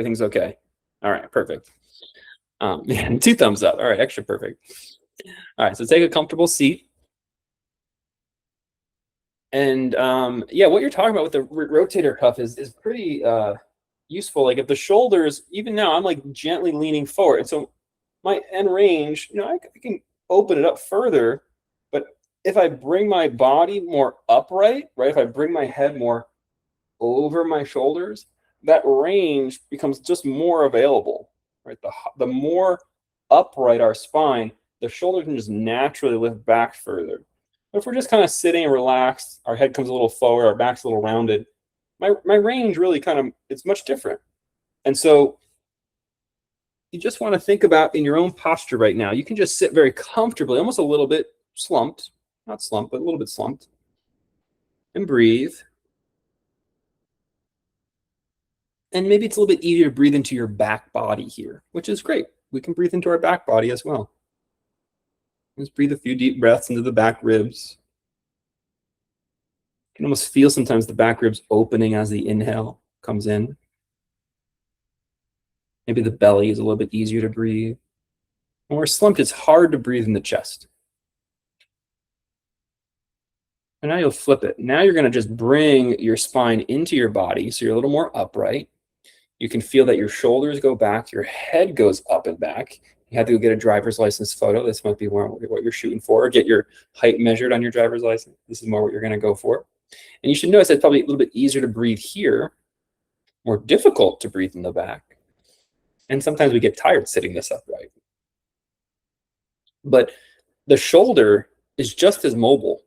Everything's okay. All right, perfect. Yeah, 2 thumbs up. All right, extra perfect. All right, so take a comfortable seat. And yeah, what you're talking about with the rotator cuff is pretty useful. Like if the shoulders, even now, I'm like gently leaning forward, and so my end range, I can open it up further. But if I bring my body more upright, right? If I bring my head more over my shoulders, that range becomes just more available, right? The more upright our spine, the shoulder can just naturally lift back further. But if we're just kind of sitting and relaxed, our head comes a little forward, our back's a little rounded, my range really it's much different. And so you just want to think about in your own posture right now, you can just sit very comfortably, almost a little bit slumped, not slumped, but a little bit slumped, and breathe. And maybe it's a little bit easier to breathe into your back body here, which is great. We can breathe into our back body as well. Just breathe a few deep breaths into the back ribs. You can almost feel sometimes the back ribs opening as the inhale comes in. Maybe the belly is a little bit easier to breathe. When we're slumped, it's hard to breathe in the chest. And now you'll flip it. Now you're going to just bring your spine into your body so you're a little more upright. You can feel that your shoulders go back, your head goes up and back. You have to go get a driver's license photo. This might be what you're shooting for, or get your height measured on your driver's license. This is more what you're going to go for. And you should notice it's probably a little bit easier to breathe here, more difficult to breathe in the back. And sometimes we get tired sitting this upright. But the shoulder is just as mobile.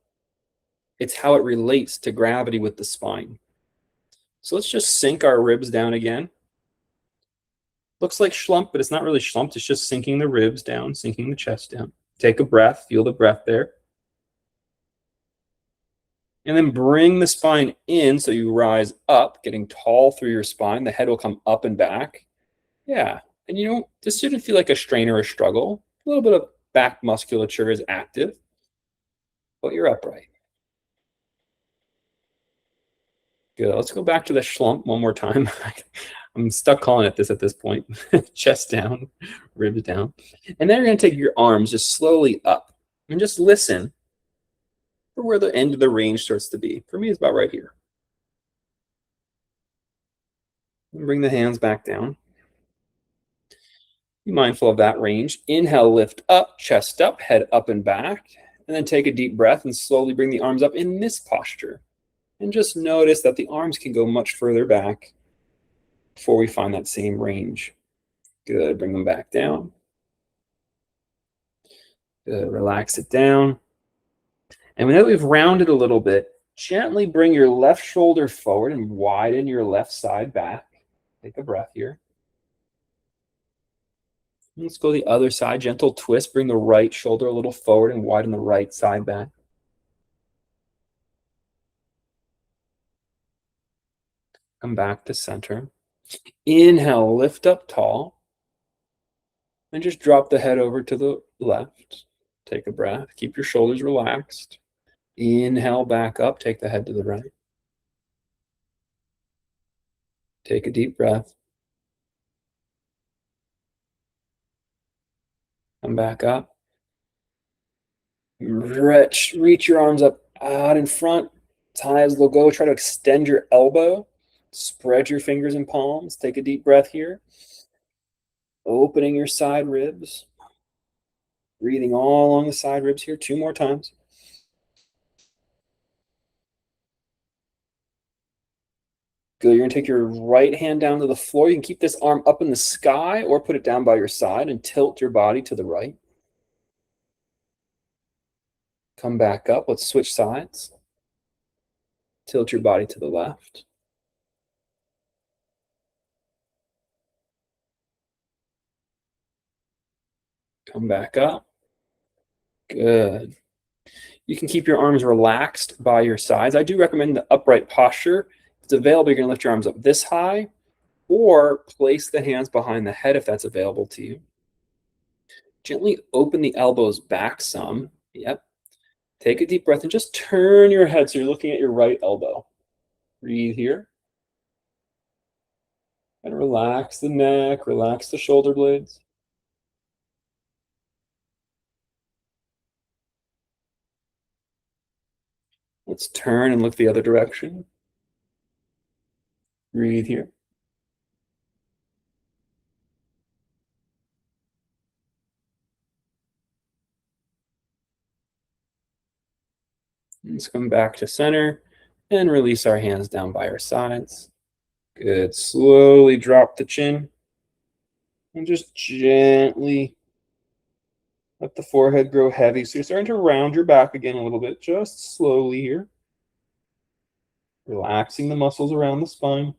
It's how it relates to gravity with the spine. So let's just sink our ribs down again. Looks like slump, but it's not really slumped. It's just sinking the ribs down, sinking the chest down. Take a breath, feel the breath there. And then bring the spine in so you rise up, getting tall through your spine. The head will come up and back. Yeah, and this shouldn't feel like a strain or a struggle. A little bit of back musculature is active, but you're upright. Good. Let's go back to the slump one more time. I'm stuck calling it this at this point. Chest down, ribs down. And then you're going to take your arms just slowly up and just listen for where the end of the range starts to be. For me, it's about right here. And bring the hands back down. Be mindful of that range. Inhale, lift up, chest up, head up and back. And then take a deep breath and slowly bring the arms up in this posture. And just notice that the arms can go much further back before we find that same range. Good. Bring them back down. Good. Relax it down. And now that we've rounded a little bit, gently bring your left shoulder forward and widen your left side back. Take a breath here. Let's go the other side. Gentle twist. Bring the right shoulder a little forward and widen the right side back. Come back to center. Inhale, lift up tall. And just drop the head over to the left. Take a breath. Keep your shoulders relaxed. Inhale, back up. Take the head to the right. Take a deep breath. Come back up. Reach your arms up out in front. As high as they'll go. Try to extend your elbow. Spread your fingers and palms. Take a deep breath here. Opening your side ribs. Breathing all along the side ribs here. 2 more times. Good. You're going to take your right hand down to the floor. You can keep this arm up in the sky or put it down by your side and tilt your body to the right. Come back up. Let's switch sides. Tilt your body to the left. Come back up. Good. You can keep your arms relaxed by your sides. I do recommend the upright posture. If it's available, you're going to lift your arms up this high or place the hands behind the head if that's available to you. Gently open the elbows back some. Yep. Take a deep breath and just turn your head so you're looking at your right elbow. Breathe here. And relax the neck, relax the shoulder blades. Let's turn and look the other direction. Breathe here. Let's come back to center and release our hands down by our sides. Good. Slowly drop the chin and just gently let the forehead grow heavy. So you're starting to round your back again a little bit, just slowly here. Relaxing the muscles around the spine.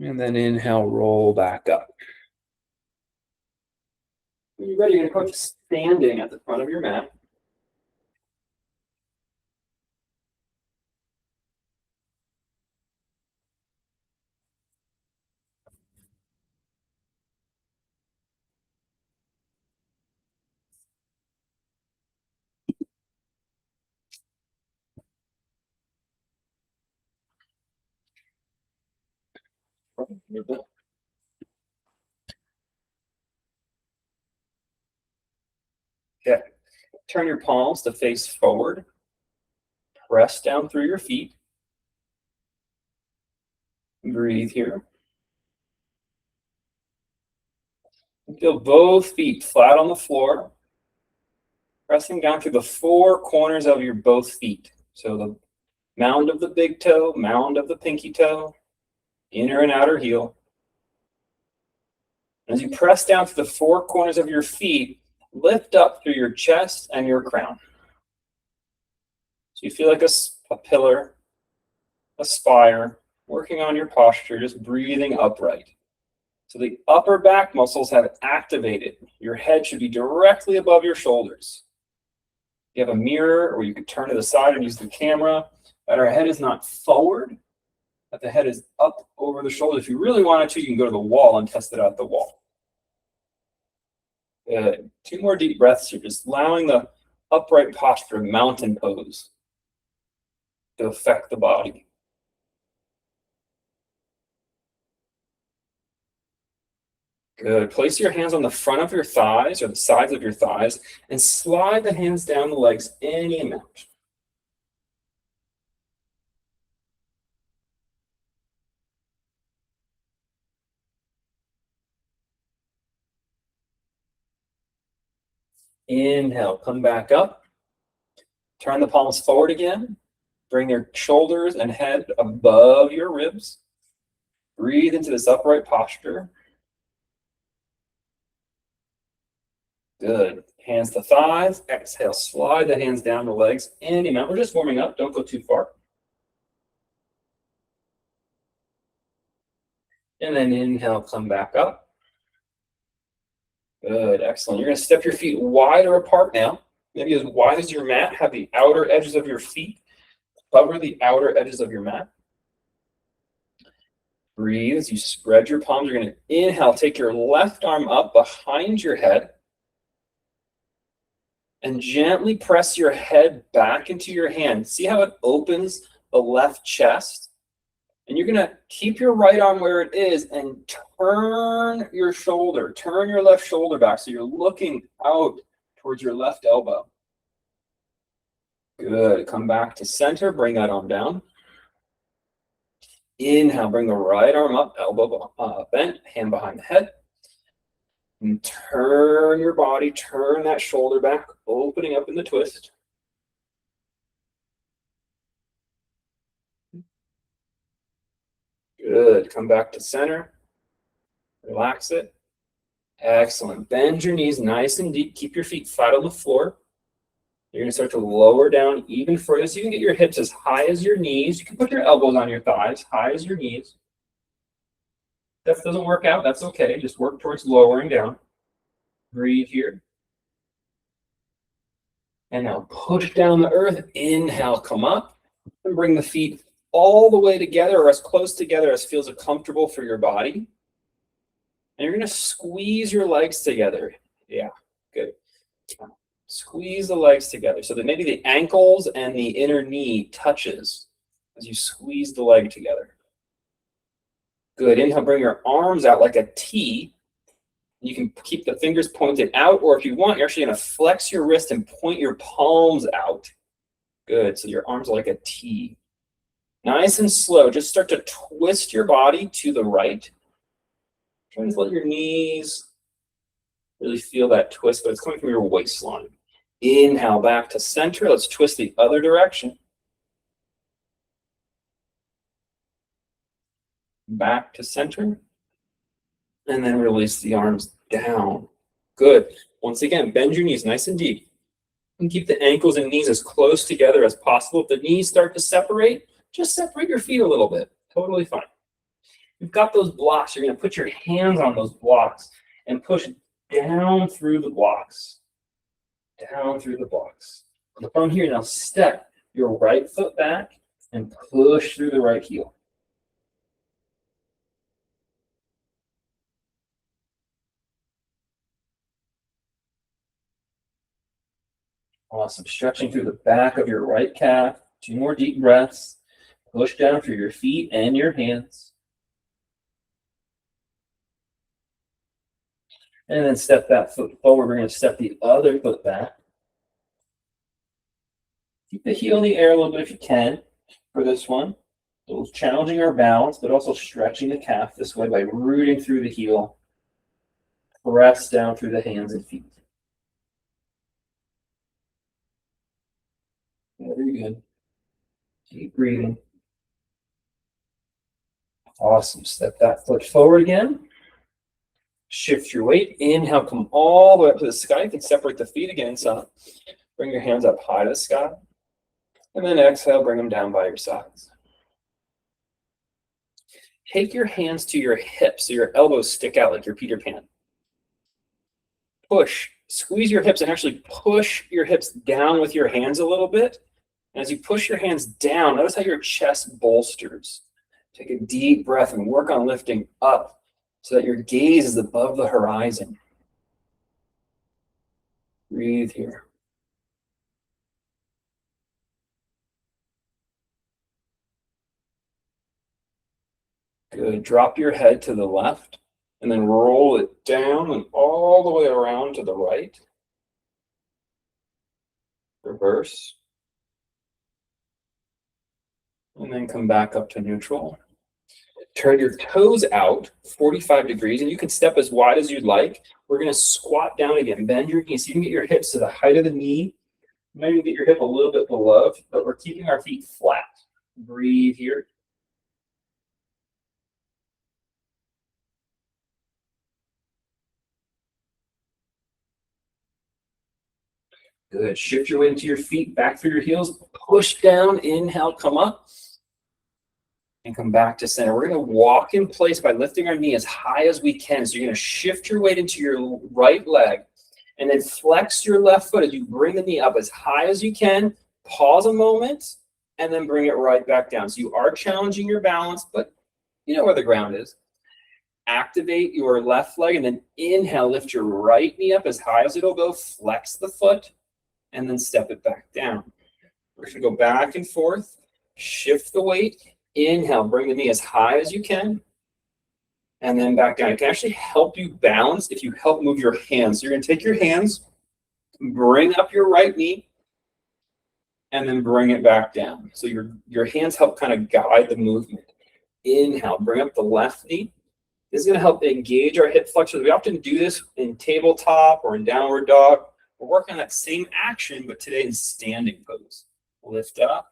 And then inhale, roll back up. When you're ready, you're going to approach standing at the front of your mat. Okay. Turn your palms to face forward. Press down through your feet. Breathe here. Feel both feet flat on the floor. Pressing down through the four corners of your both feet. So the mound of the big toe, mound of the pinky toe, inner and outer heel. As you press down through the four corners of your feet, lift up through your chest and your crown. So you feel like a pillar, a spire, working on your posture, just breathing upright. So the upper back muscles have activated. Your head should be directly above your shoulders. You have a mirror, or you could turn to the side and use the camera, that our head is not forward, that the head is up over the shoulder. If you really wanted to, you can go to the wall and test it out the wall. Good. 2 more deep breaths here, just allowing the upright posture, mountain pose, to affect the body. Good. Place your hands on the front of your thighs or the sides of your thighs and slide the hands down the legs any amount. Inhale, come back up. Turn the palms forward again. Bring your shoulders and head above your ribs. Breathe into this upright posture. Good. Hands to thighs. Exhale, slide the hands down the legs any amount. We're just warming up. Don't go too far. And then inhale, come back up. Good. Excellent. You're going to step your feet wider apart now. Maybe as wide as your mat. Have the outer edges of your feet cover the outer edges of your mat. Breathe as you spread your palms. You're going to inhale. Take your left arm up behind your head. And gently press your head back into your hand. See how it opens the left chest? And you're going to keep your right arm where it is and turn your shoulder. Turn your left shoulder back so you're looking out towards your left elbow. Good. Come back to center. Bring that arm down. Inhale. Bring the right arm up, elbow bent, hand behind the head. And turn your body, turn that shoulder back, opening up in the twist. Good. Come back to center. Relax it. Excellent. Bend your knees nice and deep. Keep your feet flat on the floor. You're going to start to lower down even further so you can get your hips as high as your knees. You can put your elbows on your thighs, high as your knees. If that doesn't work out, that's okay. Just work towards lowering down. Breathe here. And now push down the earth. Inhale, come up. And bring the feet all the way together or as close together as feels comfortable for your body. And you're going to squeeze your legs together. Yeah, good. Squeeze the legs together so that maybe the ankles and the inner knee touches as you squeeze the leg together. Good. Inhale, bring your arms out like a T. You can keep the fingers pointed out, or if you want, you're actually going to flex your wrist and point your palms out. Good. So your arms are like a T. Nice and slow. Just start to twist your body to the right. Try to let your knees really feel that twist, but it's coming from your waistline. Inhale back to center. Let's twist the other direction. Back to center. And then release the arms down. Good. Once again, bend your knees nice and deep. And keep the ankles and knees as close together as possible. If the knees start to separate, just separate your feet a little bit. Totally fine. You've got those blocks. You're going to put your hands on those blocks and push down through the blocks. Down through the blocks. From here, now step your right foot back and push through the right heel. Awesome. Stretching through the back of your right calf. 2 more deep breaths. Push down through your feet and your hands. And then step that foot forward. We're going to step the other foot back. Keep the heel in the air a little bit if you can for this one. So challenging our balance, but also stretching the calf this way by rooting through the heel. Press down through the hands and feet. Very good. Keep breathing. Awesome. Step that foot forward again. Shift your weight. Inhale, come all the way up to the sky. You can separate the feet again. So bring your hands up high to the sky. And then exhale, bring them down by your sides. Take your hands to your hips so your elbows stick out like your Peter Pan. Push. Squeeze your hips and actually push your hips down with your hands a little bit. And as you push your hands down, notice how your chest bolsters. Take a deep breath and work on lifting up so that your gaze is above the horizon. Breathe here. Good. Drop your head to the left and then roll it down and all the way around to the right. Reverse. And then come back up to neutral. Turn your toes out 45 degrees, and you can step as wide as you'd like. We're going to squat down again. Bend your knees. You can get your hips to the height of the knee. Maybe get your hip a little bit below, but we're keeping our feet flat. Breathe here. Good. Shift your weight into your feet, back through your heels. Push down. Inhale, come up. And come back to center. We're going to walk in place by lifting our knee as high as we can. So you're going to shift your weight into your right leg and then flex your left foot as you bring the knee up as high as you can. Pause a moment and then bring it right back down. So you are challenging your balance, but you know where the ground is. Activate your left leg and then inhale, lift your right knee up as high as it'll go. Flex the foot and then step it back down. We're going to go back and forth. Shift the weight. Inhale, bring the knee as high as you can, and then back down. It can actually help you balance if you help move your hands. So you're going to take your hands, bring up your right knee, and then bring it back down. So your hands help kind of guide the movement. Inhale, bring up the left knee. This is going to help engage our hip flexors. We often do this in tabletop or in downward dog. We're working on that same action, but today in standing pose. Lift up.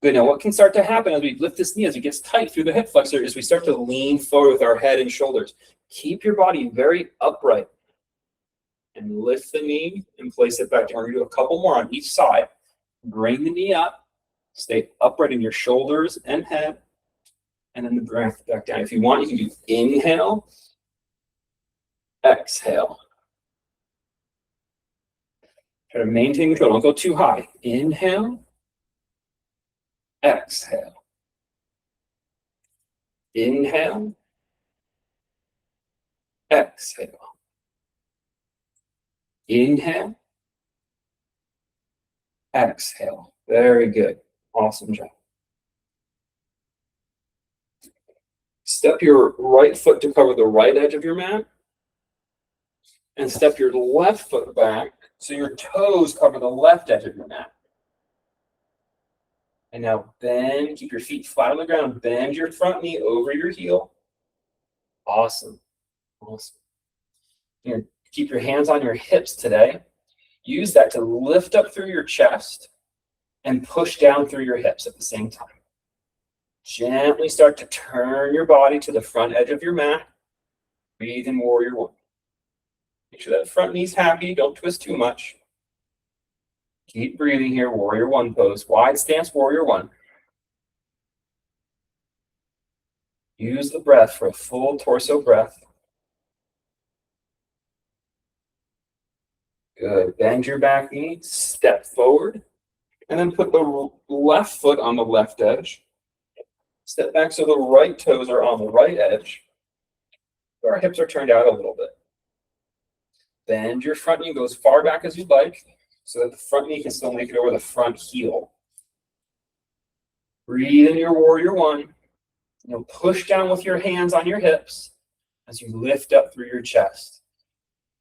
Good. Now, what can start to happen as we lift this knee, as it gets tight through the hip flexor, is we start to lean forward with our head and shoulders. Keep your body very upright and lift the knee and place it back down. We're going to do a couple more on each side. Bring the knee up, stay upright in your shoulders and head, and then the breath back down. If you want, you can do inhale, exhale. Try to maintain control. Don't go too high. Inhale. Exhale. Inhale. Exhale. Inhale. Exhale. Very good. Awesome job. Step your right foot to cover the right edge of your mat. And step your left foot back so your toes cover the left edge of your mat. And now bend, keep your feet flat on the ground. Bend your front knee over your heel. Awesome. Awesome. You're gonna keep your hands on your hips today. Use that to lift up through your chest and push down through your hips at the same time. Gently start to turn your body to the front edge of your mat. Breathe in warrior one. Make sure that front knee's happy. Don't twist too much. Keep breathing here. Warrior one pose. Wide stance, warrior one. Use the breath for a full torso breath. Good. Bend your back knee. Step forward. And then put the left foot on the left edge. Step back so the right toes are on the right edge. Our hips are turned out a little bit. Bend your front knee, go as far back as you'd like, so that the front knee can still make it over the front heel. Breathe in your warrior one. Push down with your hands on your hips as you lift up through your chest.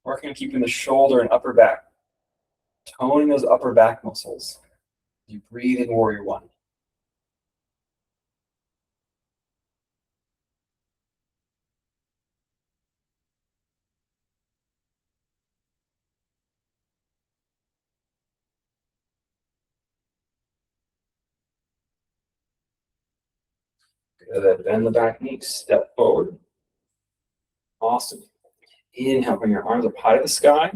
Working on keeping the shoulder and upper back, toning those upper back muscles. You breathe in warrior one. Good. Bend the back knee, step forward. Awesome. Inhale, bring your arms up high to the sky.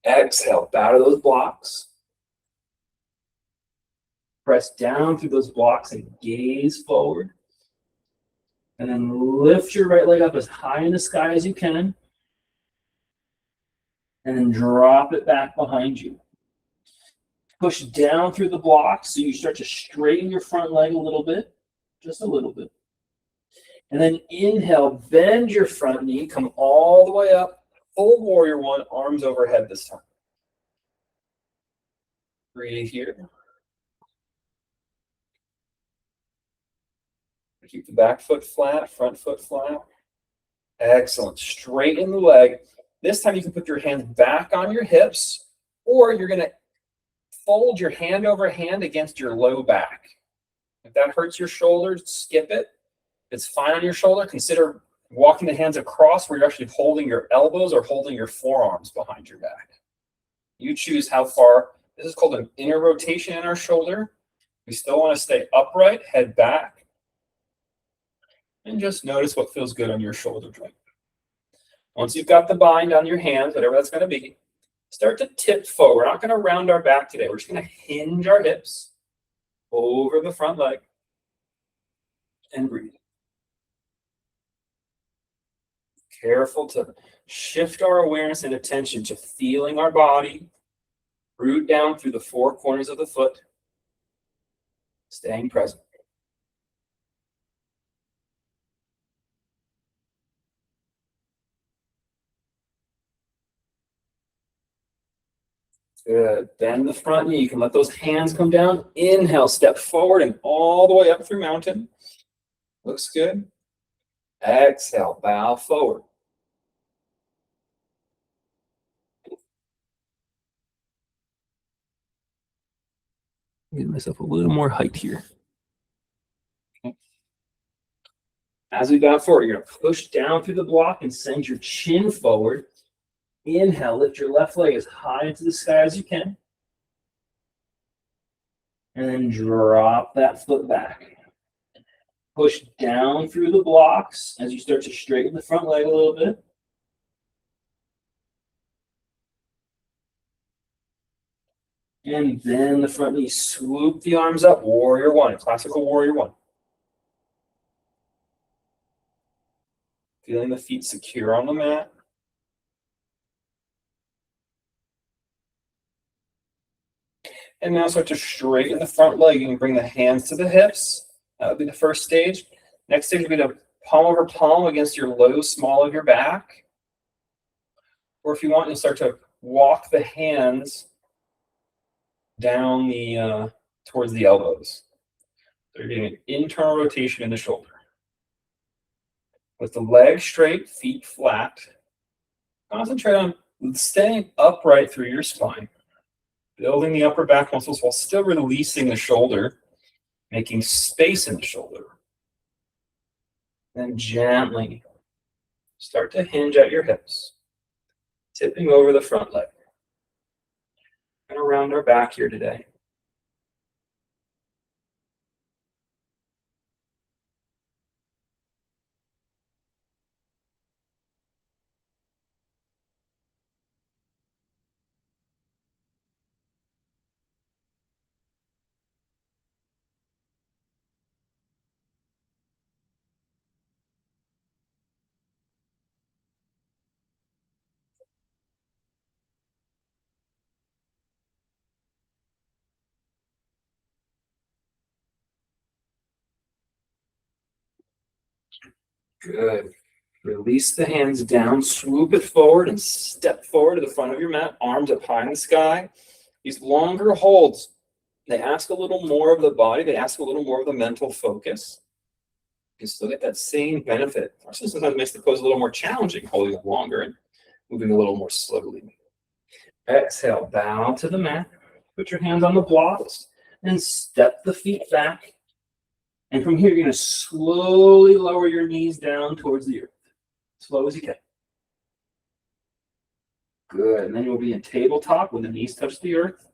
Exhale, bow to those blocks. Press down through those blocks and gaze forward. And then lift your right leg up as high in the sky as you can. And then drop it back behind you. Push down through the blocks so you start to straighten your front leg a little bit. Just a little bit. And then inhale, bend your front knee, come all the way up. Full warrior one, arms overhead this time. Breathe here. Keep the back foot flat, front foot flat. Excellent. Straighten the leg. This time you can put your hands back on your hips, or you're going to fold your hand over hand against your low back. If that hurts your shoulders, skip it. If it's fine on your shoulder, consider walking the hands across where you're actually holding your elbows or holding your forearms behind your back. You choose how far. This is called an inner rotation in our shoulder. We still want to stay upright, head back. And just notice what feels good on your shoulder joint. Once you've got the bind on your hands, whatever that's going to be, start to tip forward. We're not going to round our back today. We're just going to hinge our hips over the front leg and breathe. Careful to shift our awareness and attention to feeling our body, root down through the four corners of the foot, staying present. Good. Bend the front knee. You can let those hands come down. Inhale, step forward and all the way up through mountain. Looks good. Exhale, bow forward. Give myself a little more height here. As we bow forward, you're going to push down through the block and send your chin forward. Inhale, lift your left leg as high into the sky as you can. And then drop that foot back. Push down through the blocks as you start to straighten the front leg a little bit. And then the front knee, swoop the arms up, warrior one, classical warrior one. Feeling the feet secure on the mat. And now start to straighten the front leg. You can bring the hands to the hips. That would be the first stage. Next stage would be to palm over palm against your low small of your back. Or if you want, you start to walk the hands down the towards the elbows. They're getting an internal rotation in the shoulder. With the legs straight, feet flat, concentrate on staying upright through your spine, building the upper back muscles while still releasing the shoulder, making space in the shoulder. Then gently start to hinge at your hips, tipping over the front leg. And around our back here today. Good. Release the hands down, swoop it forward, and step forward to the front of your mat, arms up high in the sky. These longer holds, they ask a little more of the body, they ask a little more of the mental focus. You can still get that same benefit. Also, sometimes it makes the pose a little more challenging, holding it longer and moving a little more slowly. Exhale, bow to the mat, put your hands on the blocks, and step the feet back. And from here, you're going to slowly lower your knees down towards the earth. Slow as you can. Good. And then you'll be in tabletop when the knees touch the earth.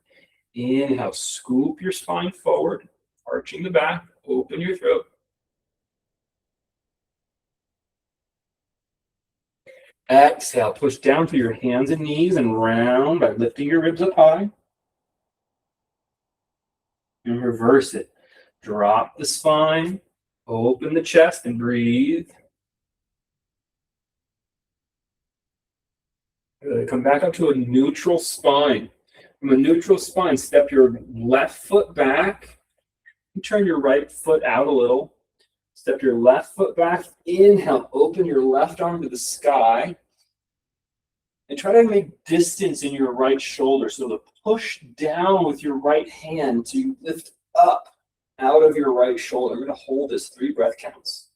Inhale, scoop your spine forward, arching the back, open your throat. Exhale, push down through your hands and knees and round by lifting your ribs up high. And reverse it. Drop the spine, open the chest, and breathe. Good. Come back up to a neutral spine. From a neutral spine, step your left foot back. Turn your right foot out a little. Step your left foot back. Inhale, open your left arm to the sky. And try to make distance in your right shoulder. So to push down with your right hand to lift up out of your right shoulder. I'm going to hold this 3 breath counts.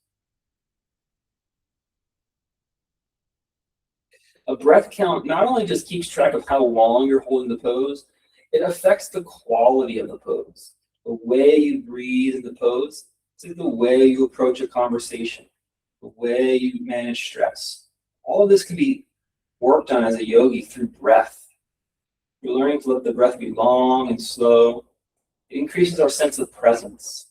A breath count not only just keeps track of how long you're holding the pose, it affects the quality of the pose. The way you breathe in the pose, it's like the way you approach a conversation, the way you manage stress. All of this can be worked on as a yogi through breath. You're learning to let the breath be long and slow. It increases our sense of presence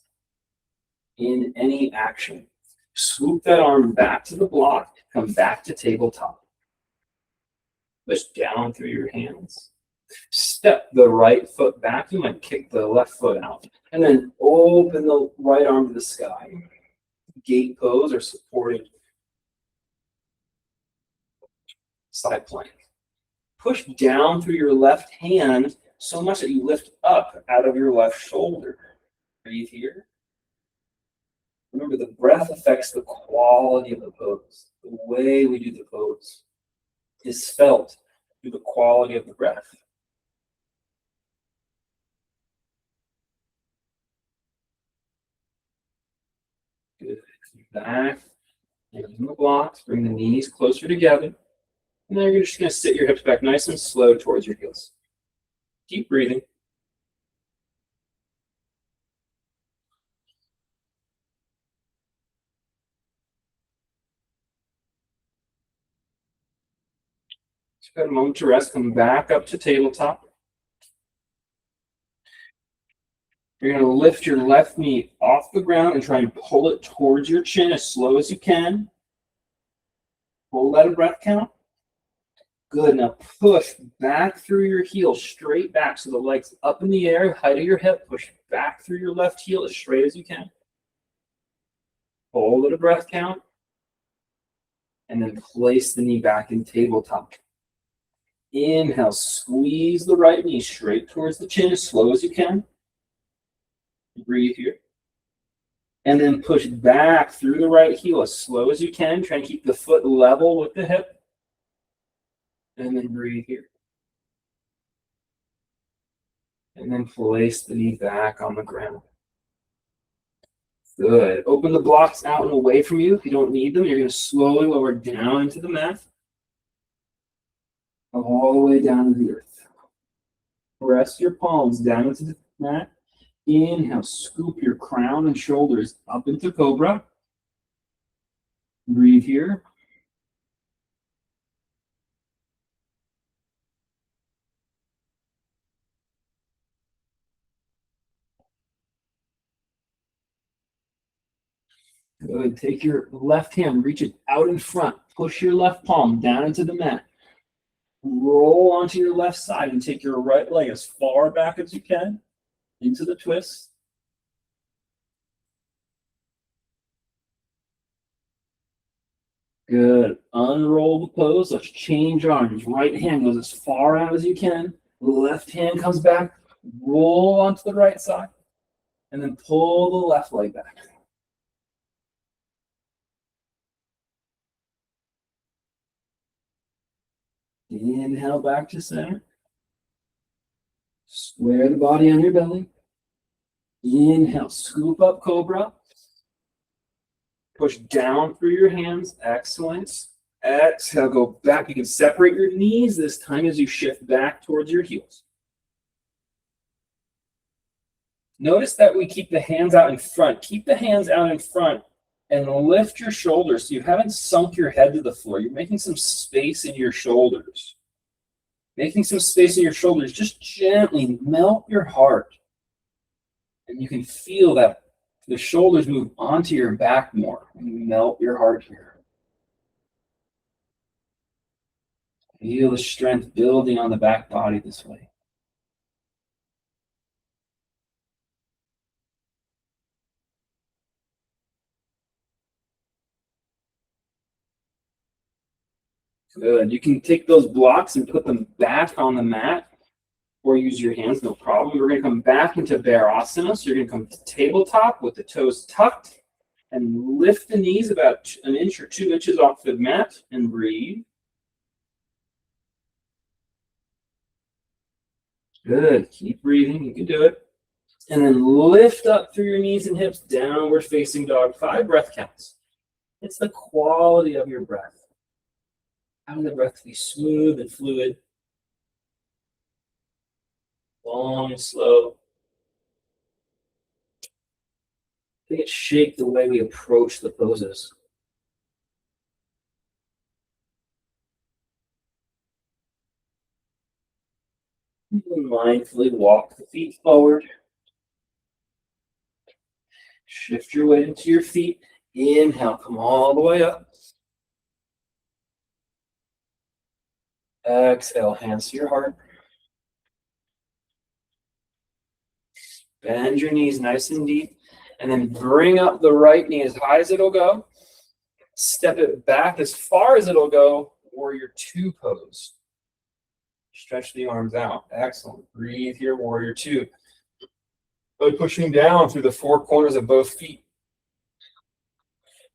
in any action. Swoop that arm back to the block, come back to tabletop. Push down through your hands. Step the right foot back. You might kick the left foot out. And then open the right arm to the sky. Gate pose or supported side plank. Push down through your left hand so much that you lift up out of your left shoulder. Breathe here. Remember, the breath affects the quality of the pose. The way we do the pose is felt through the quality of the breath. Good. Back. Using the blocks. Bring the knees closer together. And then you're just going to sit your hips back nice and slow towards your heels. Keep breathing. Just got a moment to rest. Come back up to tabletop. You're going to lift your left knee off the ground and try and pull it towards your chin as slow as you can. Hold that a breath count. Good. Now push back through your heel, straight back. So the legs up in the air, height of your hip. Push back through your left heel as straight as you can. Hold it a breath count. And then place the knee back in tabletop. Inhale, squeeze the right knee straight towards the chin as slow as you can. Breathe here. And then push back through the right heel as slow as you can. Try and keep the foot level with the hip. And then breathe here. And then place the knee back on the ground. Good. Open the blocks out and away from you. If you don't need them, you're going to slowly lower down into the mat. All the way down to the earth. Press your palms down into the mat. Inhale, scoop your crown and shoulders up into cobra. Breathe here. Good. Take your left hand, reach it out in front. Push your left palm down into the mat. Roll onto your left side and take your right leg as far back as you can into the twist. Good. Unroll the pose. Let's change arms. Right hand goes as far out as you can. Left hand comes back. Roll onto the right side. And then pull the left leg back. Inhale back to center. Square the body on your belly. Inhale, scoop up cobra. Push down through your hands. Excellent. Exhale, go back. You can separate your knees this time as you shift back towards your heels. Notice that we keep the hands out in front. Keep the hands out in front and lift your shoulders so you haven't sunk your head to the floor. You're making some space in your shoulders. Making some space in your shoulders. Just gently melt your heart. And you can feel that the shoulders move onto your back more. And melt your heart here. Feel the strength building on the back body this way. Good. You can take those blocks and put them back on the mat or use your hands, no problem. We're going to come back into Virasana. So you're going to come to tabletop with the toes tucked and lift the knees about an inch or 2 inches off the mat and breathe. Good. Keep breathing. You can do it. And then lift up through your knees and hips, downward facing dog. 5 breath counts. It's the quality of your breath. Having the breath be smooth and fluid. Long and slow. I think it shaped the way we approach the poses. Mindfully walk the feet forward. Shift your weight into your feet. Inhale, come all the way up. Exhale, hands to your heart. Bend your knees nice and deep. And then bring up the right knee as high as it'll go. Step it back as far as it'll go, warrior 2 pose. Stretch the arms out. Excellent. Breathe here, warrior 2. By pushing down through the 4 corners of both feet.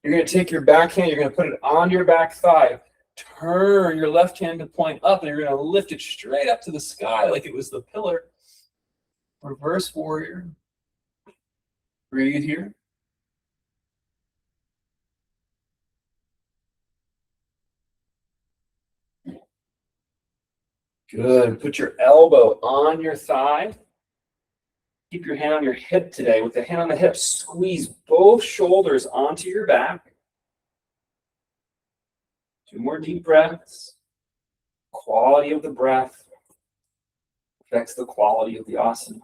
You're going to take your back hand, you're going to put it on your back thigh. Turn your left hand to point up, and you're going to lift it straight up to the sky like it was the pillar. Reverse warrior. Breathe here. Good. Put your elbow on your thigh. Keep your hand on your hip today. With the hand on the hip, squeeze both shoulders onto your back. 2 more deep breaths. Quality of the breath affects the quality of the asana.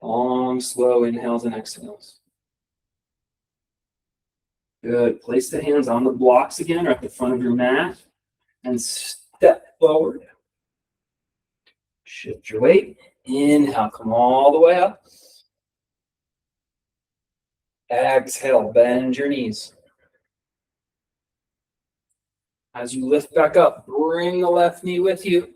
Long, slow inhales and exhales. Good. Place the hands on the blocks again or at the front of your mat and step forward. Shift your weight. Inhale, come all the way up. Exhale, bend your knees. As you lift back up, bring the left knee with you.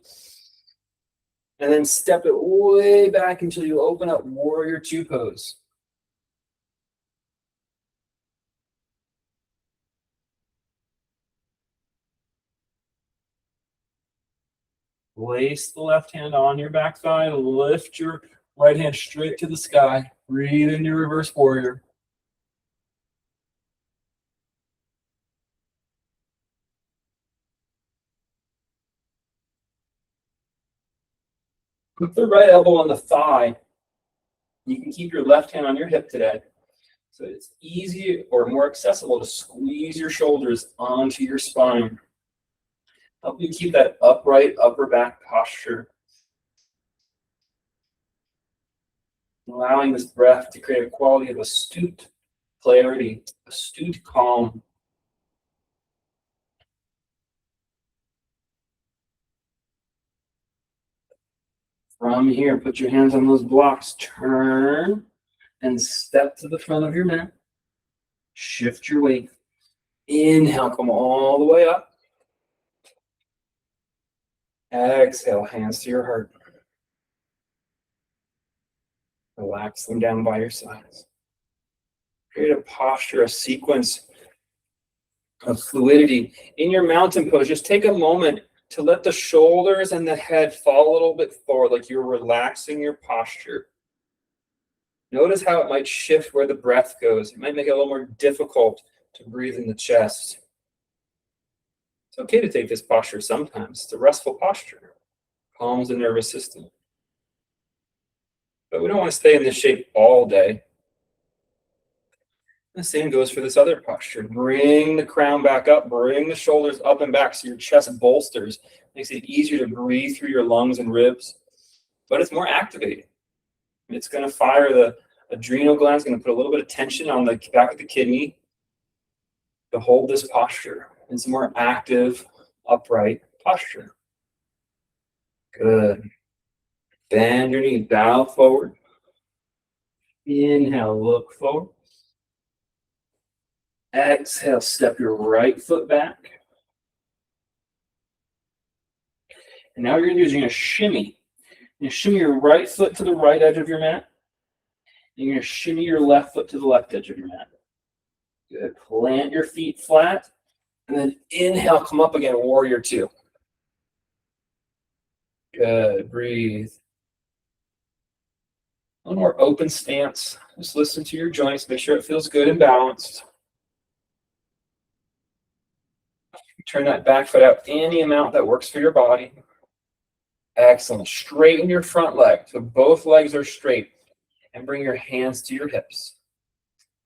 And then step it way back until you open up warrior 2 pose. Place the left hand on your back thigh. Lift your right hand straight to the sky. Breathe into reverse warrior. Put the right elbow on the thigh. You can keep your left hand on your hip today. So it's easy or more accessible to squeeze your shoulders onto your spine. Help you keep that upright upper back posture. Allowing this breath to create a quality of astute clarity, astute calm. From here, put your hands on those blocks. Turn and step to the front of your mat. Shift your weight. Inhale, come all the way up. Exhale, hands to your heart. Relax them down by your sides. Create a posture, a sequence of fluidity. In your mountain pose, just take a moment to let the shoulders and the head fall a little bit forward, like you're relaxing your posture. Notice how it might shift where the breath goes. It might make it a little more difficult to breathe in the chest. It's okay to take this posture sometimes. It's a restful posture. Calms the nervous system. But we don't want to stay in this shape all day. The same goes for this other posture. Bring the crown back up. Bring the shoulders up and back so your chest bolsters. Makes it easier to breathe through your lungs and ribs. But it's more activating. It's going to fire the adrenal glands, going to put a little bit of tension on the back of the kidney to hold this posture. It's a more active, upright posture. Good. Bend your knee, bow forward. Inhale, look forward. Exhale, step your right foot back. And now you're going to shimmy. You're going to shimmy your right foot to the right edge of your mat. And you're going to shimmy your left foot to the left edge of your mat. Good. Plant your feet flat. And then inhale, come up again, warrior two. Good. Breathe. One more open stance. Just listen to your joints. Make sure it feels good and balanced. Turn that back foot out any amount that works for your body. Excellent. Straighten your front leg. So both legs are straight. And bring your hands to your hips.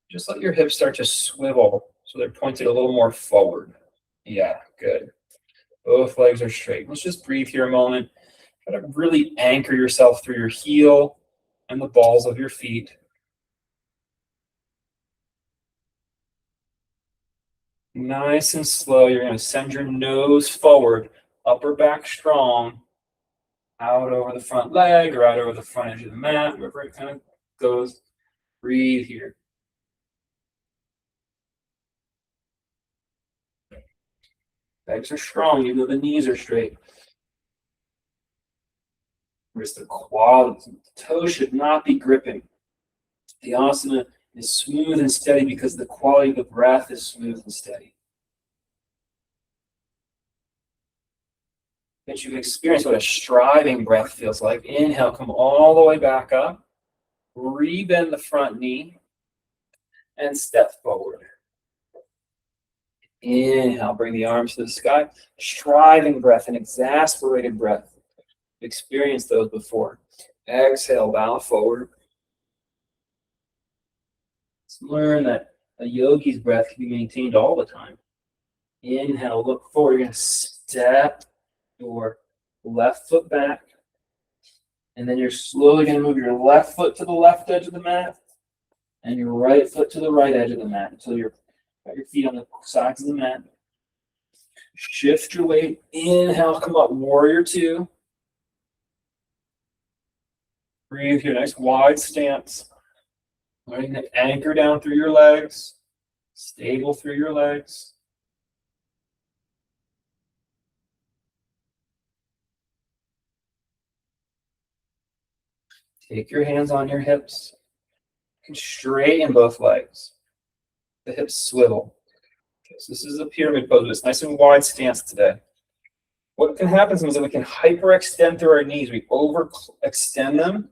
Just let your hips start to swivel so they're pointed a little more forward. Yeah, good. Both legs are straight. Let's just breathe here a moment. Try to really anchor yourself through your heel and the balls of your feet. Nice and slow. You're going to send your nose forward, upper back strong, out over the front leg or out over the front edge of the mat, wherever it kind of goes. Breathe here. Legs are strong, even though the knees are straight. Wrist the quads, the toes should not be gripping. The asana is smooth and steady because the quality of the breath is smooth and steady. That you experience what a striving breath feels like. Inhale, come all the way back up. Rebend the front knee and step forward. Inhale, bring the arms to the sky. Striving breath, an exasperated breath. Experienced those before. Exhale, bow forward. Let's learn that a yogi's breath can be maintained all the time. Inhale, look forward. You're going to step your left foot back. And then you're slowly going to move your left foot to the left edge of the mat and your right foot to the right edge of the mat until you're got your feet on the sides of the mat. Shift your weight. Inhale, come up, warrior two. Breathe here, nice wide stance. Letting it anchor down through your legs, stable through your legs. Take your hands on your hips and straighten both legs. The hips swivel. Okay, so this is a pyramid pose, but it's nice and wide stance today. What can happen is that we can hyperextend through our knees. We overextend them,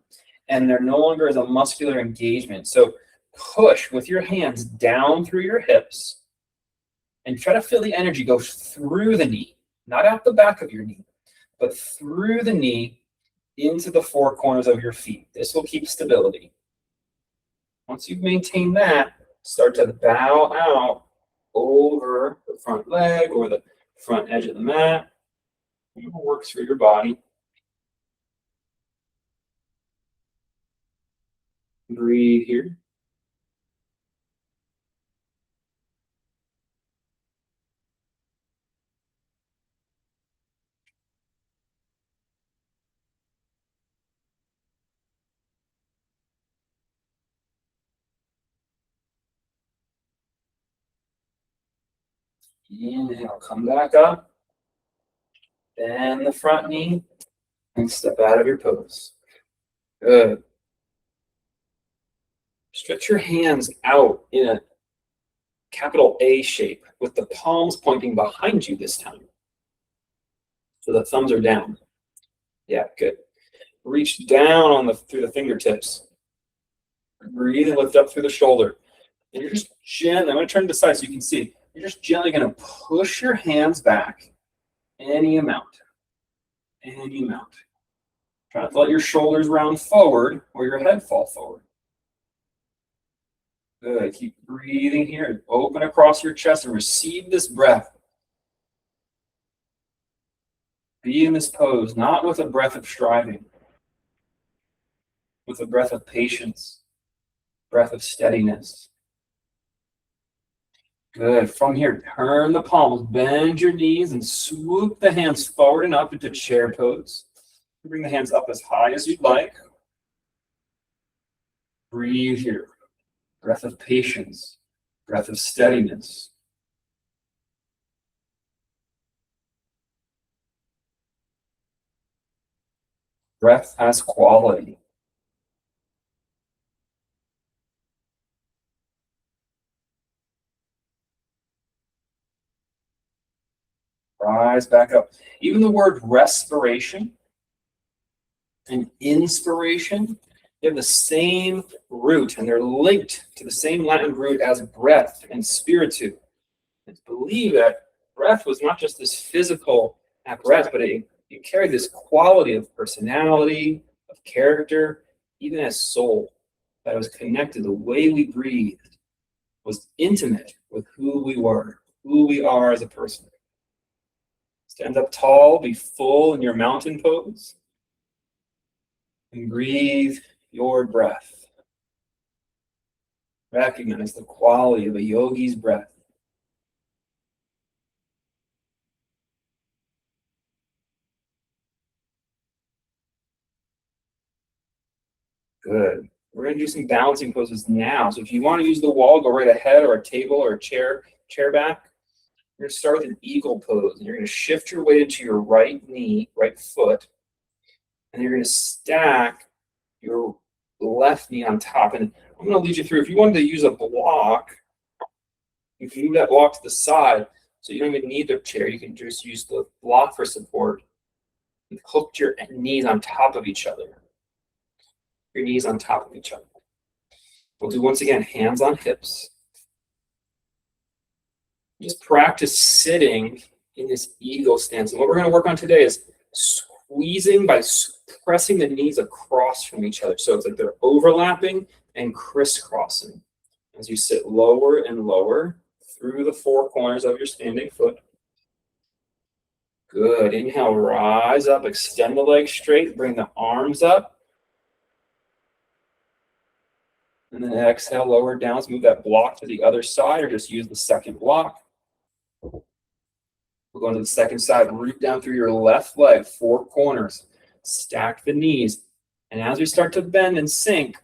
and they're no longer as a muscular engagement. So push with your hands down through your hips and try to feel the energy go through the knee, not out the back of your knee, but through the knee into the four corners of your feet. This will keep stability. Once you've maintained that, start to bow out over the front leg or the front edge of the mat. Whatever works for your body. Breathe here. Inhale, come back up. Bend the front knee and step out of your pose. Good. Stretch your hands out in a capital A shape with the palms pointing behind you this time. So the thumbs are down. Yeah, good. Reach down through the fingertips. Breathe and lift up through the shoulder. And you're just gently, I'm going to turn to the side so you can see. You're just gently going to push your hands back any amount. Any amount. Try not to let your shoulders round forward or your head fall forward. Good. Keep breathing here and open across your chest and receive this breath. Be in this pose, not with a breath of striving, with a breath of patience, breath of steadiness. Good. From here, turn the palms, bend your knees, and swoop the hands forward and up into chair pose. Bring the hands up as high as you'd like. Breathe here. Breath of patience, breath of steadiness. Breath has quality. Rise back up. Even the word respiration and inspiration, they have the same root, and they're linked to the same Latin root as breath and spiritu. It's believed that breath was not just this physical apparatus, but it carried this quality of personality, of character, even as soul, that was connected. The way we breathed was intimate with who we were, who we are as a person. Stand up tall, be full in your mountain pose, and breathe your breath. Recognize the quality of a yogi's breath. Good. We're going to do some balancing poses now. So if you want to use the wall, go right ahead, or a table or a chair back. You're going to start with an eagle pose. And you're going to shift your weight into your right knee, right foot. And you're going to stack your left knee on top. And I'm going to lead you through. If you wanted to use a block, you can move that block to the side. So you don't even need the chair. You can just use the block for support. And hook your knees on top of each other. Your knees on top of each other. We'll do once again, hands on hips. Just practice sitting in this eagle stance. And what we're going to work on today is squeezing by pressing the knees across from each other. So it's like they're overlapping and crisscrossing as you sit lower and lower through the four corners of your standing foot. Good. Inhale, rise up, extend the legs straight, bring the arms up. And then exhale, lower down. Let's move that block to the other side or just use the second block. We're going to the second side. Root down through your left leg, four corners. Stack the knees. And as we start to bend and sink,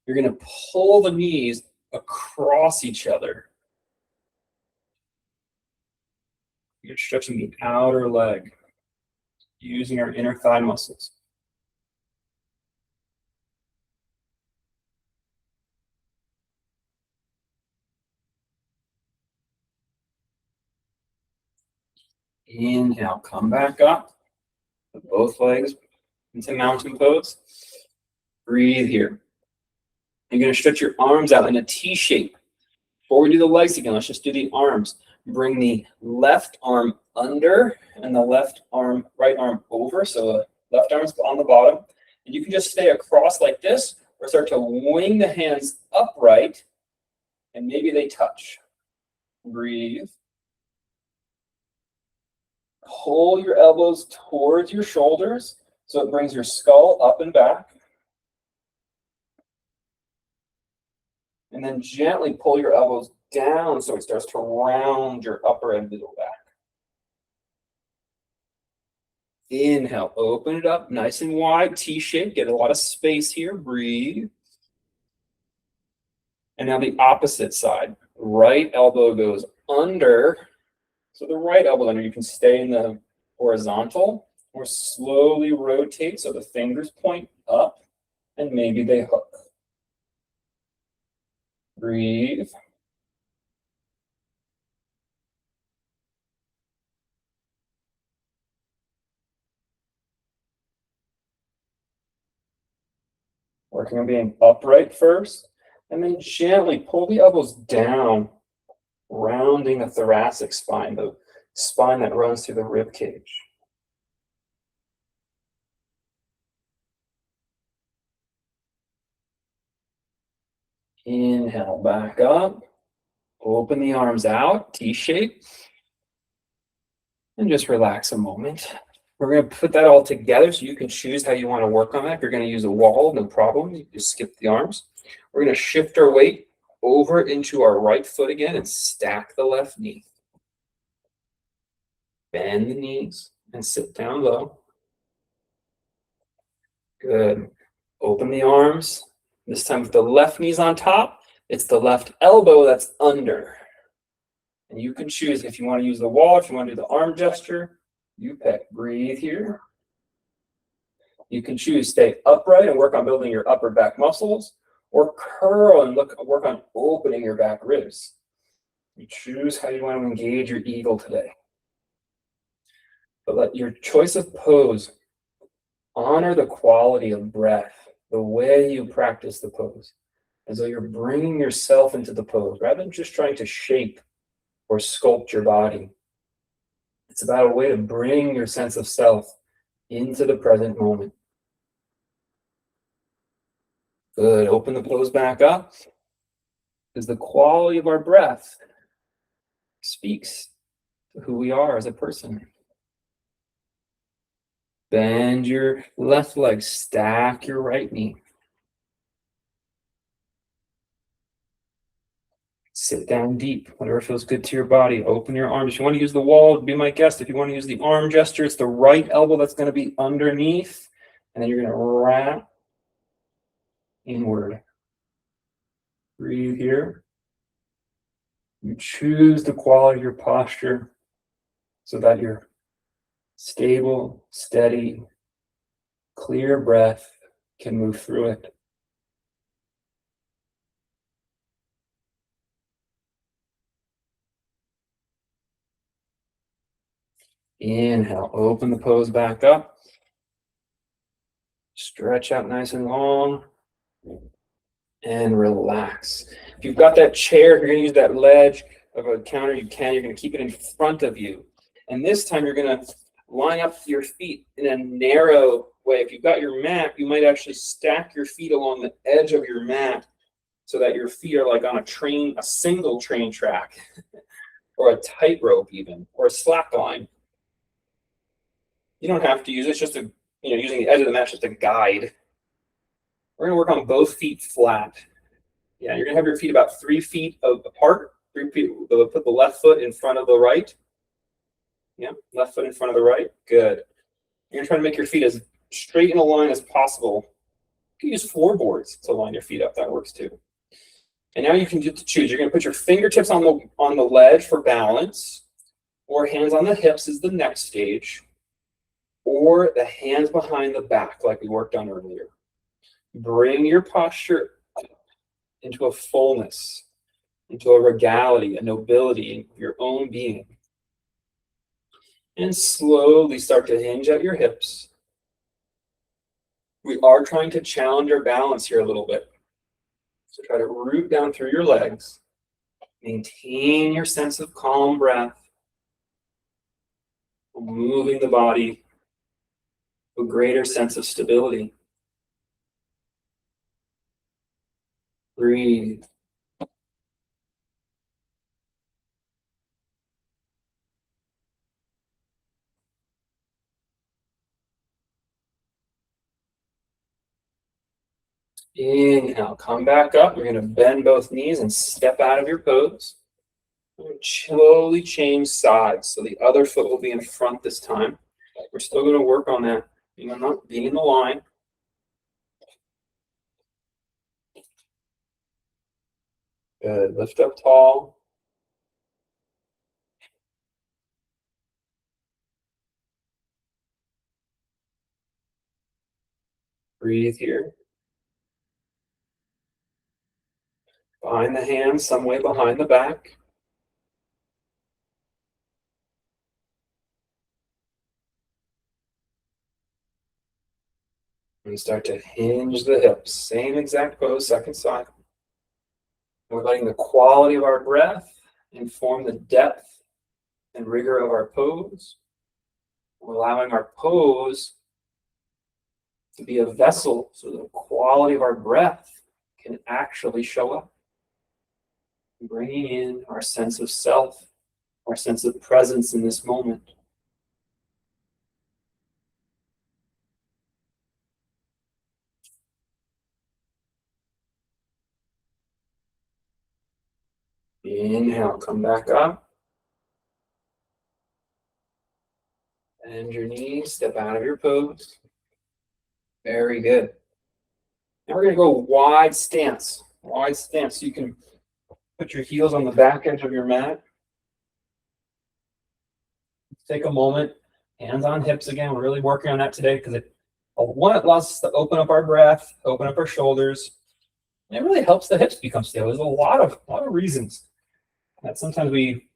you're going to pull the knees across each other. You're stretching the outer leg, using our inner thigh muscles. Inhale, come back up. Put both legs into mountain pose. Breathe here. You're going to stretch your arms out in a T shape. Before we do the legs again, let's just do the arms. Bring the left arm under and the right arm over. So the left arm's on the bottom. And you can just stay across like this or start to wing the hands upright and maybe they touch. Breathe. Pull your elbows towards your shoulders so it brings your skull up and back. And then gently pull your elbows down so it starts to round your upper and middle back. Inhale, open it up nice and wide, T-shape, get a lot of space here, breathe. And now the opposite side, right elbow goes under. So the right elbow under, you can stay in the horizontal or slowly rotate so the fingers point up and maybe they hook. Breathe. Working on being upright first, and then gently pull the elbows down, rounding the thoracic spine, the spine that runs through the rib cage. Inhale, back up. Open the arms out, T-shape. And just relax a moment. We're going to put that all together so you can choose how you want to work on that. If you're going to use a wall, no problem. You just skip the arms. We're going to shift our weight over into our right foot again and stack the left knee. Bend the knees and sit down low. Good. Open the arms. This time with the left knee's on top, it's the left elbow that's under. And you can choose if you want to use the wall, if you want to do the arm gesture, you pick. Breathe here. You can choose stay upright and work on building your upper back muscles, or curl and work on opening your back ribs. You choose how you want to engage your eagle today. But let your choice of pose honor the quality of breath, the way you practice the pose, as though you're bringing yourself into the pose rather than just trying to shape or sculpt your body. It's about a way to bring your sense of self into the present moment. Good. Open the pose back up, because the quality of our breath speaks to who we are as a person. Bend your left leg, stack your right knee. Sit down deep, whatever feels good to your body. Open your arms. If you want to use the wall, be my guest. If you want to use the arm gesture, it's the right elbow that's going to be underneath. And then you're going to wrap inward. Breathe here. You choose the quality of your posture so that you're stable, steady, clear breath can move through it. Inhale, open the pose back up. Stretch out nice and long. And relax. If you've got that chair, if you're going to use that ledge of a counter, you can. You're going to keep it in front of you. And this time you're going to line up your feet in a narrow way. If you've got your mat, you might actually stack your feet along the edge of your mat so that your feet are like on a single train track, or a tightrope even, or a slack line. You don't have to use it. It's just using the edge of the mat just a guide. We're going to work on both feet flat. Yeah, you're going to have your feet about 3 feet apart. 3 feet. Put the left foot in front of the right. Yeah, left foot in front of the right. Good. You're going to try to make your feet as straight in a line as possible. You can use floorboards to line your feet up. That works too. And now you can get to choose. You're going to put your fingertips on the ledge for balance, or hands on the hips is the next stage, or the hands behind the back like we worked on earlier. Bring your posture up into a fullness, into a regality, a nobility in your own being. And slowly start to hinge at your hips. We are trying to challenge our balance here a little bit. So try to root down through your legs. Maintain your sense of calm breath. Moving the body to a greater sense of stability. Breathe. Inhale, come back up. You're going to bend both knees and step out of your pose. Slowly change sides. So the other foot will be in front this time. We're still going to work on that, being in the line. Good. Lift up tall. Breathe here. Behind the hands, some way behind the back. And start to hinge the hips. Same exact pose, second side. We're letting the quality of our breath inform the depth and rigor of our pose. We're allowing our pose to be a vessel so the quality of our breath can actually show up. Bringing in our sense of self, our sense of presence in this moment. Inhale, come back up. Bend your knees, step out of your pose. Very good. Now we're going to go wide stance. Wide stance. So you can put your heels on the back edge of your mat. Take a moment. Hands on hips again. We're really working on that today because it allows us to open up our breath, open up our shoulders. And it really helps the hips become stable. There's a lot of reasons that sometimes we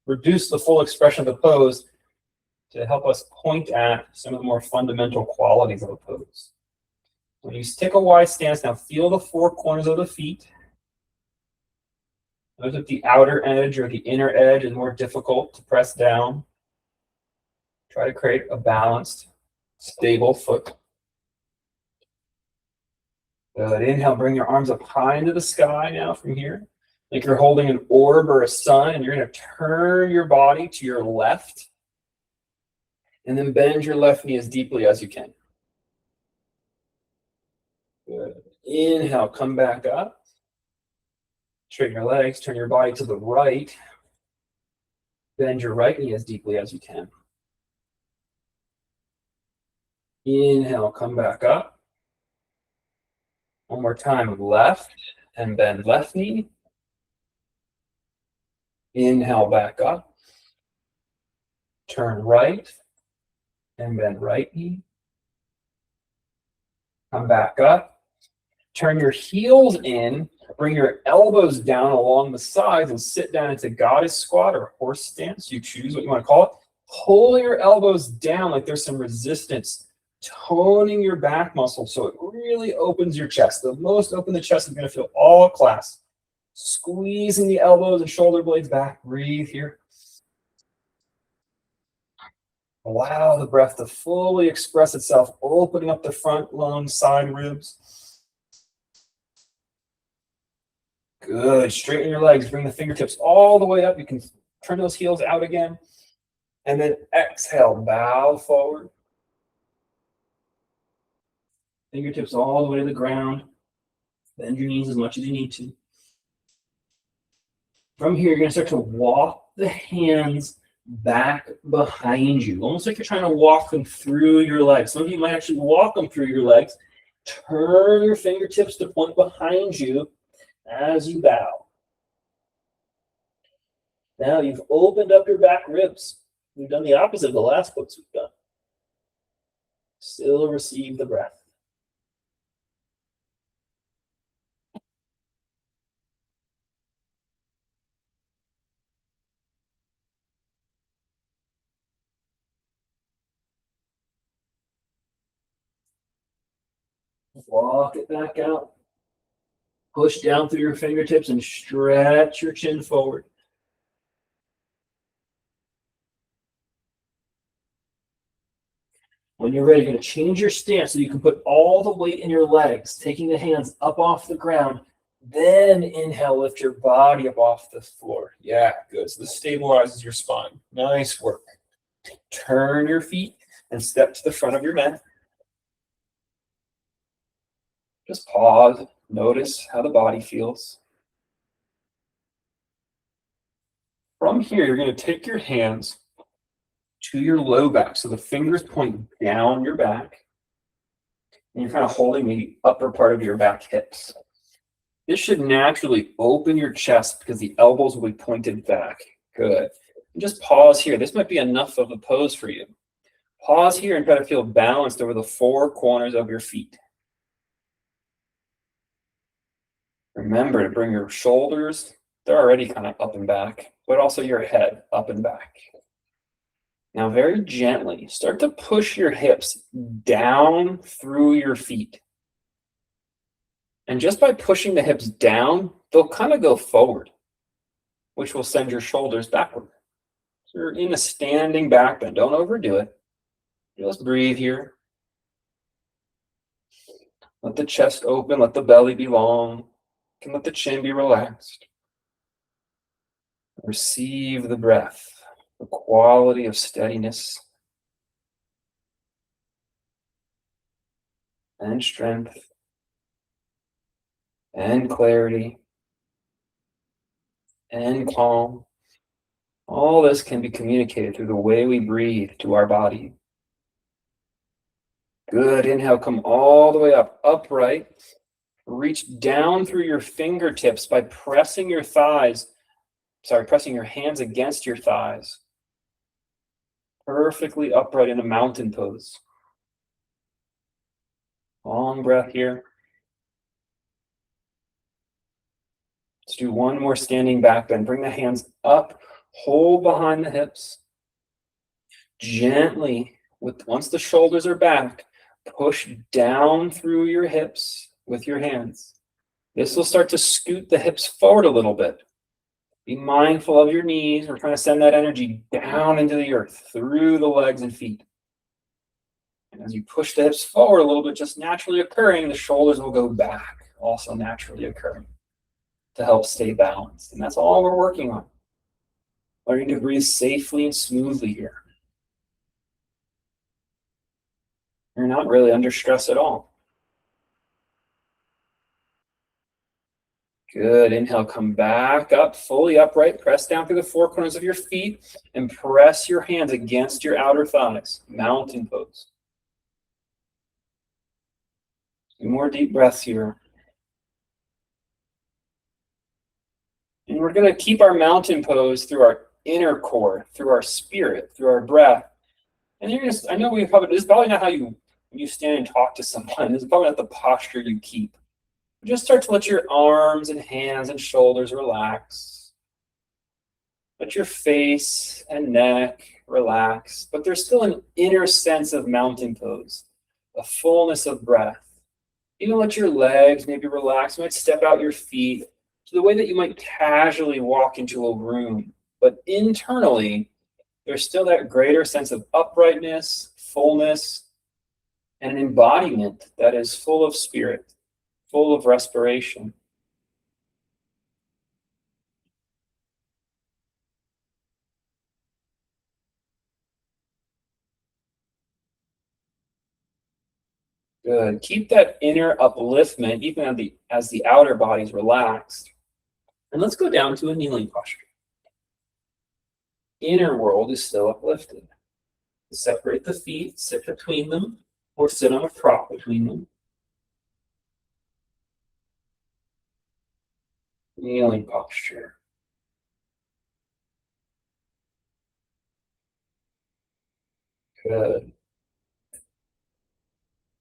reduce the full expression of the pose to help us point at some of the more fundamental qualities of a pose. When you take a wide stance, now feel the four corners of the feet. Notice if the outer edge or the inner edge is more difficult to press down. Try to create a balanced, stable foot. Good. Inhale, bring your arms up high into the sky now from here. Like you're holding an orb or a sun, and you're going to turn your body to your left. And then bend your left knee as deeply as you can. Good. Inhale, come back up. Straighten your legs, turn your body to the right. Bend your right knee as deeply as you can. Inhale, come back up. One more time, left, and bend left knee. Inhale, back up. Turn right, and bend right knee. Come back up. Turn your heels in. Bring your elbows down along the sides and sit down into goddess squat or horse stance. You choose what you want to call it. Pull your elbows down like there's some resistance, toning your back muscle so it really opens your chest. The most open the chest is going to feel all class. Squeezing the elbows and shoulder blades back. Breathe here. Allow the breath to fully express itself, opening up the front lung, side ribs. Good. Straighten your legs. Bring the fingertips all the way up. You can turn those heels out again. And then exhale, bow forward. Fingertips all the way to the ground. Bend your knees as much as you need to. From here, you're going to start to walk the hands back behind you, almost like you're trying to walk them through your legs. Some of you might actually walk them through your legs. Turn your fingertips to point behind you as you bow. Now you've opened up your back ribs. We've done the opposite of the last books we've done. Still receive the breath. Walk it back out. Push down through your fingertips and stretch your chin forward. When you're ready, you're going to change your stance so you can put all the weight in your legs, taking the hands up off the ground. Then inhale, lift your body up off the floor. Yeah, good. So this stabilizes your spine. Nice work. Turn your feet and step to the front of your mat. Just pause. Notice how the body feels. From here, you're going to take your hands to your low back. So the fingers point down your back. And you're kind of holding the upper part of your back hips. This should naturally open your chest because the elbows will be pointed back. Good. And just pause here. This might be enough of a pose for you. Pause here and try to feel balanced over the four corners of your feet. Remember to bring your shoulders, they're already kind of up and back, but also your head up and back. Now very gently, start to push your hips down through your feet. And just by pushing the hips down, they'll kind of go forward, which will send your shoulders backward. So you're in a standing back bend. Don't overdo it. Just breathe here. Let the chest open, let the belly be long, and let the chin be relaxed. Receive the breath, the quality of steadiness and strength and clarity and calm. All this can be communicated through the way we breathe to our body. Good. Inhale, come all the way up, upright. Reach down through your fingertips by pressing your hands against your thighs. Perfectly upright in a mountain pose. Long breath here. Let's do one more standing back bend. Bring the hands up, hold behind the hips. Gently, once the shoulders are back, push down through your hips with your hands. This will start to scoot the hips forward a little bit. Be mindful of your knees. We're trying to send that energy down into the earth, through the legs and feet. And as you push the hips forward a little bit, just naturally occurring, the shoulders will go back, also naturally occurring, to help stay balanced. And that's all we're working on. Learning to breathe safely and smoothly here. You're not really under stress at all. Good. Inhale, come back up, fully upright. Press down through the four corners of your feet and press your hands against your outer thighs. Mountain pose. 2 more deep breaths here. And we're going to keep our mountain pose through our inner core, through our spirit, through our breath. And I know this is probably not how you stand and talk to someone. This is probably not the posture you keep. Just start to let your arms and hands and shoulders relax. Let your face and neck relax. But there's still an inner sense of mountain pose, a fullness of breath. Even let your legs maybe relax. You might step out your feet to the way that you might casually walk into a room. But internally, there's still that greater sense of uprightness, fullness, and an embodiment that is full of spirit, full of respiration. Good. Keep that inner upliftment even as the outer body's relaxed. And let's go down to a kneeling posture. Inner world is still uplifted. Separate the feet, sit between them, or sit on a prop between them. Kneeling posture. Good.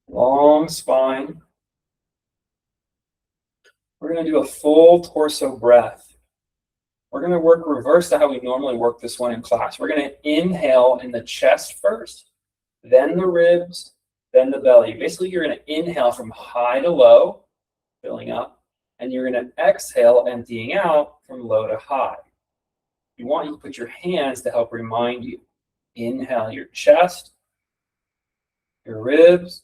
Long spine. We're going to do a full torso breath. We're going to work reverse to how we normally work this one in class. We're going to inhale in the chest first, then the ribs, then the belly. Basically, you're going to inhale from high to low, filling up, and you're going to exhale, emptying out from low to high. You want you to put your hands to help remind you. Inhale your chest, your ribs,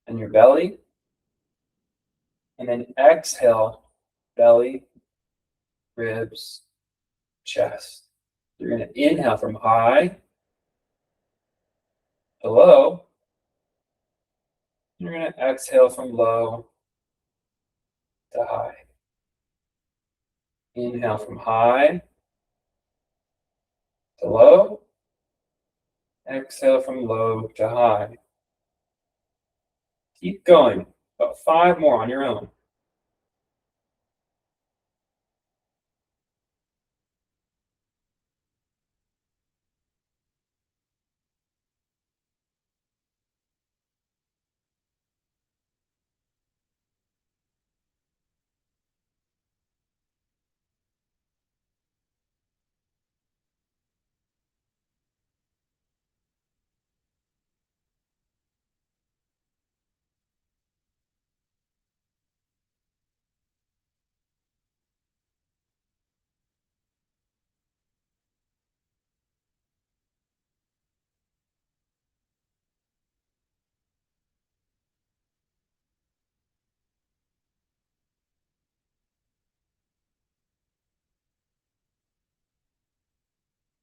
and your belly. And then exhale, belly, ribs, chest. You're going to inhale from high to low. You're going to exhale from low to high. Inhale from high to low. Exhale from low to high. Keep going. About 5 more on your own.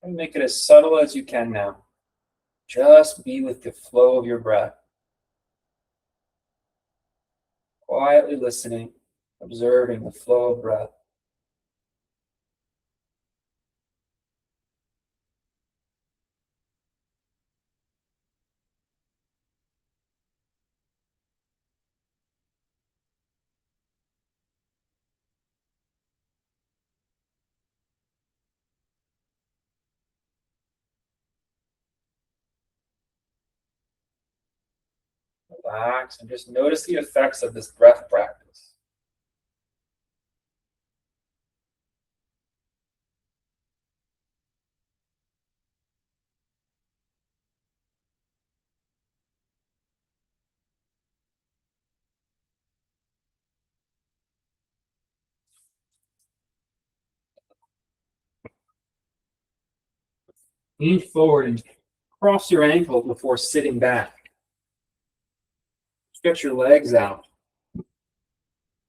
And make it as subtle as you can now. Just be with the flow of your breath. Quietly listening, observing the flow of breath. Relax and just notice the effects of this breath practice. Lean forward and cross your ankles before sitting back. Stretch your legs out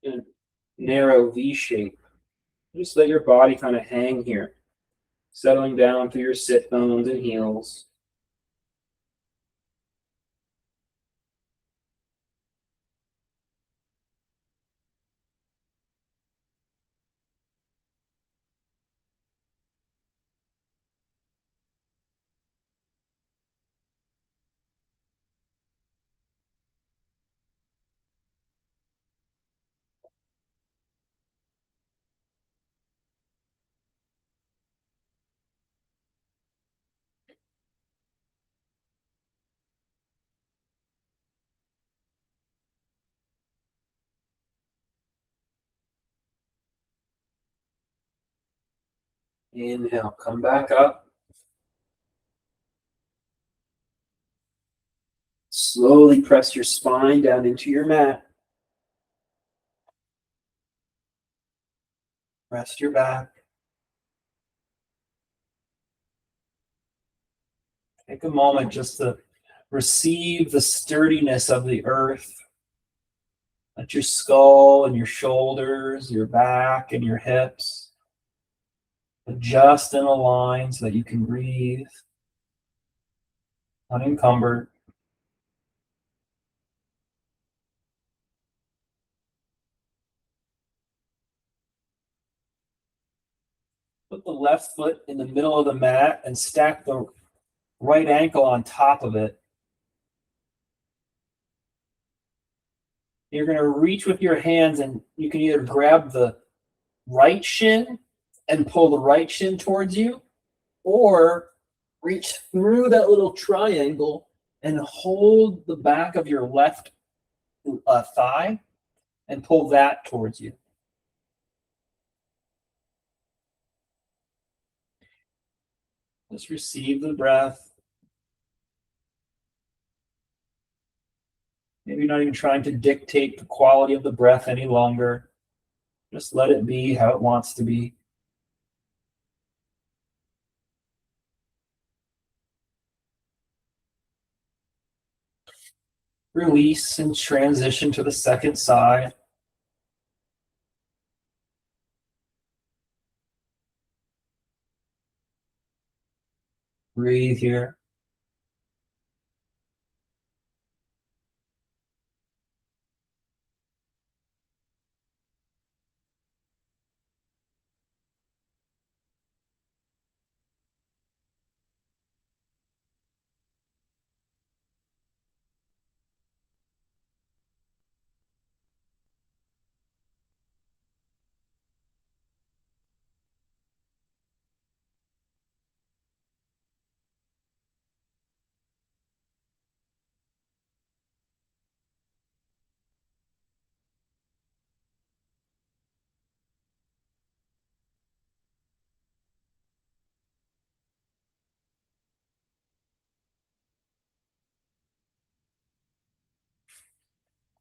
in a narrow V shape. Just let your body kind of hang here, settling down through your sit bones and heels. Inhale, come back up. Slowly press your spine down into your mat. Rest your back. Take a moment just to receive the sturdiness of the earth. Let your skull and your shoulders, your back and your hips adjust and align so that you can breathe unencumbered. Put the left foot in the middle of the mat and stack the right ankle on top of it. You're going to reach with your hands and you can either grab the right shin and pull the right shin towards you, or reach through that little triangle and hold the back of your left thigh and pull that towards you. Just receive the breath. Maybe you're not even trying to dictate the quality of the breath any longer. Just let it be how it wants to be. Release and transition to the second side. Breathe here.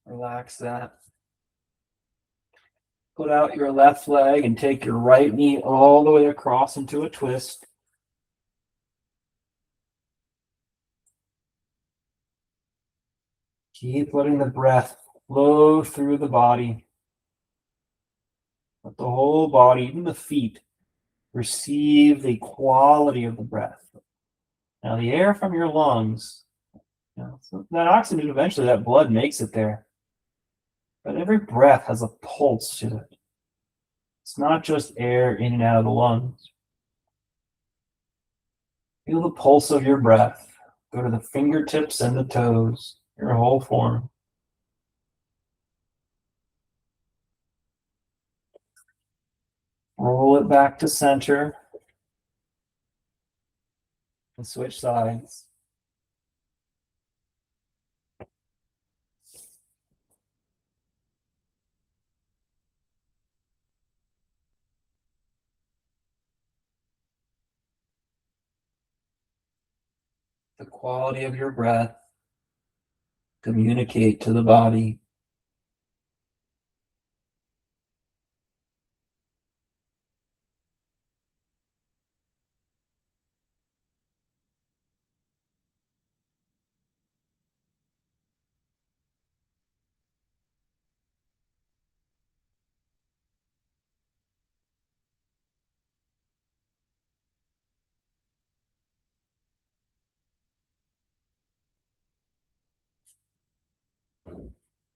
Relax that. Put out your left leg and take your right knee all the way across into a twist. Keep letting the breath flow through the body. Let the whole body, even the feet, receive the quality of the breath. Now, the air from your lungs, so that oxygen, eventually that blood makes it there. But every breath has a pulse to it. It's not just air in and out of the lungs. Feel the pulse of your breath. Go to the fingertips and the toes, your whole form. Roll it back to center and switch sides. The quality of your breath communicate to the body.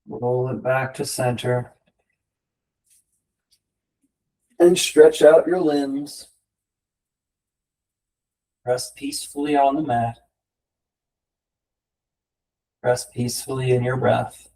Roll it back to center and stretch out your limbs. Rest peacefully on the mat. Rest peacefully in your breath.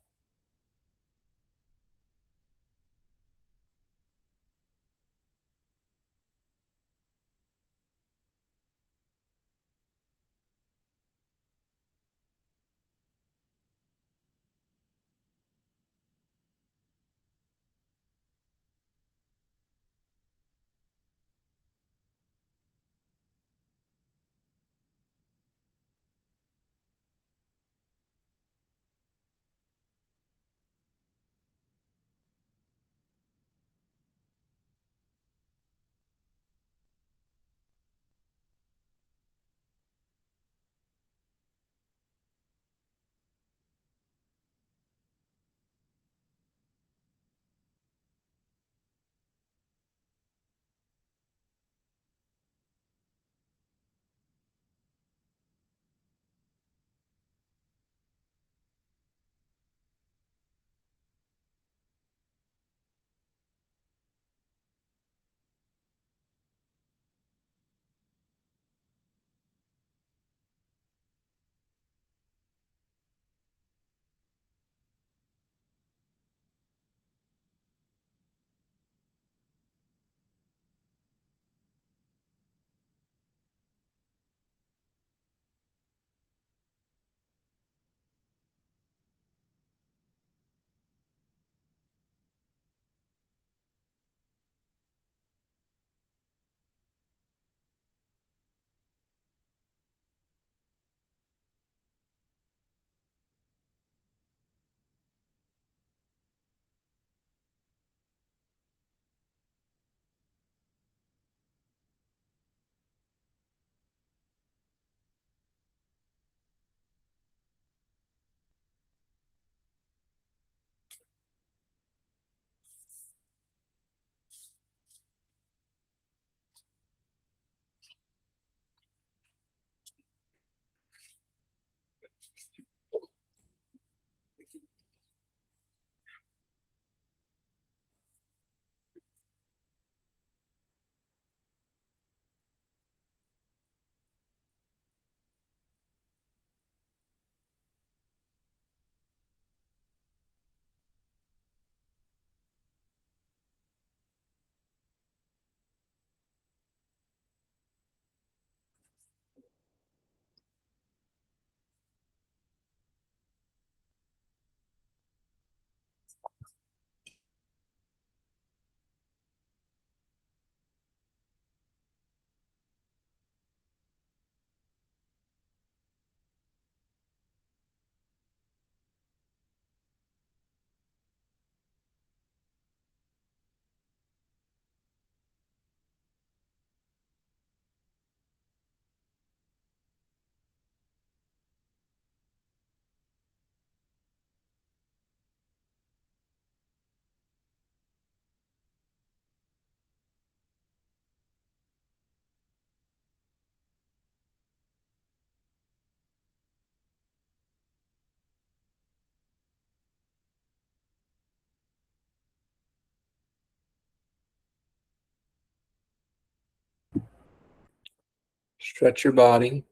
Stretch your body.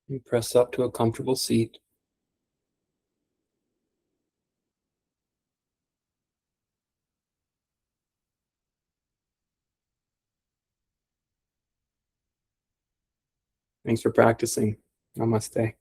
And press up to a comfortable seat. Thanks for practicing. Namaste.